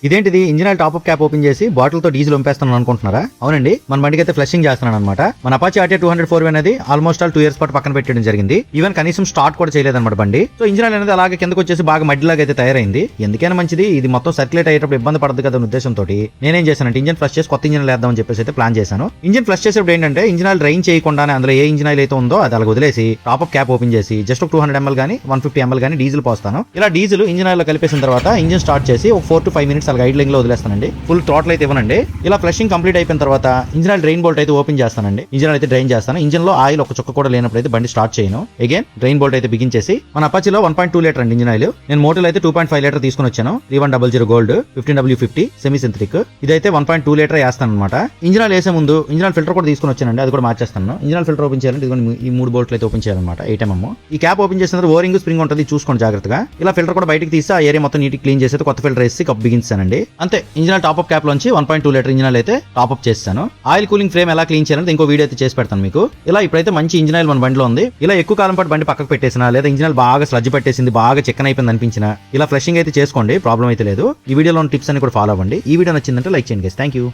ఇదేంటిది engine oil top up cap open చేసి bottle తో డీజిల్ పంపేస్తాను అనుకుంటున్నారా? అవునండి, మన బండికి అయితే ఫ్లషింగ్ చేస్తున్నాను అనమాట. మన అపాచీ RT 200 అనేది ఆల్మోస్ట్ 2 years పాటు పక్కన పెట్టడం జరిగింది. ఈవెన్ కనీసం స్టార్ట్ కూడా చేయలేదన్నమాట బండి. సో ఇంజిన్ ఆయిల్ అనేది అలాగే కిందకు వచ్చేసి బాగా మడ్డిలాగా అయితే తయారైంది. ఎందుకైనా మంచిది, ఇది మొత్తం సర్క్యులేట్ అయ్యేటప్పుడు ఇబ్బంది పడదు కదా ఉద్దేశంతో నేనేం చేశానంటే ఇంజిన్ ఫ్లష్ చేసి కొత్త ఇంజిన్ వేద్దామని చెప్పేసి అయితే ప్లాన్ చేశాను. ఇంజిన్ ఫ్లష్ చేసేప్పుడు ఏంటంటే ఇంజిన్ ఆయిల్ డ్రైన్ చేయకుండానే అందులో ఏ ఇంజిన్ ఆయిల్ అయితే ఉందో అది అలా వదిలేసి టాప్ అప్ క్యాప్ ఓపెన్ చేసి జస్ట్ ఒక 200 ml గానీ 150 ml గానీ డీజిల్ పోస్తాను. ఇలా డీజిల్ ఇంజిన్ ఆయిల్ లో కలిపేసిన తర్వాత ఇంజిన్ స్టార్ట్ చేసి ఒక 4 to 5 minutes అలా ఐడ్లింగ్ లో వదిలేస్తానండి. ఫుల్ థ్రాటిల్ అయితే ఇవ్వనండి. ఇలా ఫ్లషింగ్ కంప్లీట్ అయిపోయిన తర్వాత ఇంజిన్ ఆయిల్ డ్రైన్ బోల్ట్ అయితే ఓపెన్ చేస్తానండి. ఇంజిన్ అయితే డ్రైన్ చేస్తాను. ఇంజిన్ లో ఆయిల్ ఒక చుక్క కూడా లేనప్పుడు అయితే బండి స్టార్ట్ చేయను. అగైన్ డ్రైన్ బోల్ట్ అయితే బిగించేసి మన అపాచీలో 1.2 లీటర్ అండి ఇంజిన్ ఆయిల్. నేను మోటోలో అయితే 2.5 లీటర్ తీసుకుని వచ్చాను. 3100 గోల్డ్ 15W50 సెమీ సింథటిక్. ఇదైతే 1.2 లీటర్ వేస్తాను అనమాట. ఇంజిన్ ఆయిల్ వేసే ముందు ఇంజిన్ ఆయిల్ ఫిల్టర్ కూడా తీసుకుని వచ్చానండి. అది కూడా మార్చేస్తాను. ఇంజిన్ ఆయిల్ ఫిల్టర్ ఓపెన్ చేయాలంటే ఈ 3 బోల్ట్లు అయితే ఓపెన్ చేయాలన్నమాట. 8 mm. ఈ క్యాప్ ఓపెన్ చేసిన తర్వాత ఓరింగ్ స్ప్రింగ్ ఉంటుంది, చూసుకోండి జాగ్రత్తగా. ఇలా ఫిల్టర్ కూడా బయటకి తీసి ఆ ఏరియా మొత్తం నీట్ క్లీన్ చేసి కొత్త ఫిల్టర్ వేసి కప్ బిగించానండి. అంతే, engine oil top up cap లోంచి 1.2 లీటర్ ఇంజిన్ ఆయిల్ అయితే టాప్ అప్ చేస్తాను. ఆయిల్ కూలింగ్ ఫ్రేమ్ ఎలా క్లీన్ చేయాలంటే ఇంకో వీడియో అయితే చేసి పెడతాను మీకు. ఇలా ఇప్పుడైతే మంచి ఇంజిన్ ఆయిల్ మన బండిలో ఉంది. ఇలా ఎక్కువ కాలం పాటు బండి పక్కకు పెట్టేసినా లేదా ఇంజిన్ ఆయిల్ బాగా స్లడ్జ్ పెట్టేసింది, బాగా చికెన్ అయిపోయింది అనిపించినా ఇలా ఫ్లషింగ్ అయితే చేసుకోండి, ప్రాబ్లం అయితే లేదు. ఈ వీడియోలో టిప్స్ అన్ని కూడా ఫాలో అవ్వండి. ఈ వీడియో నచ్చిందంటే లైక్ చేయండి. Thank you.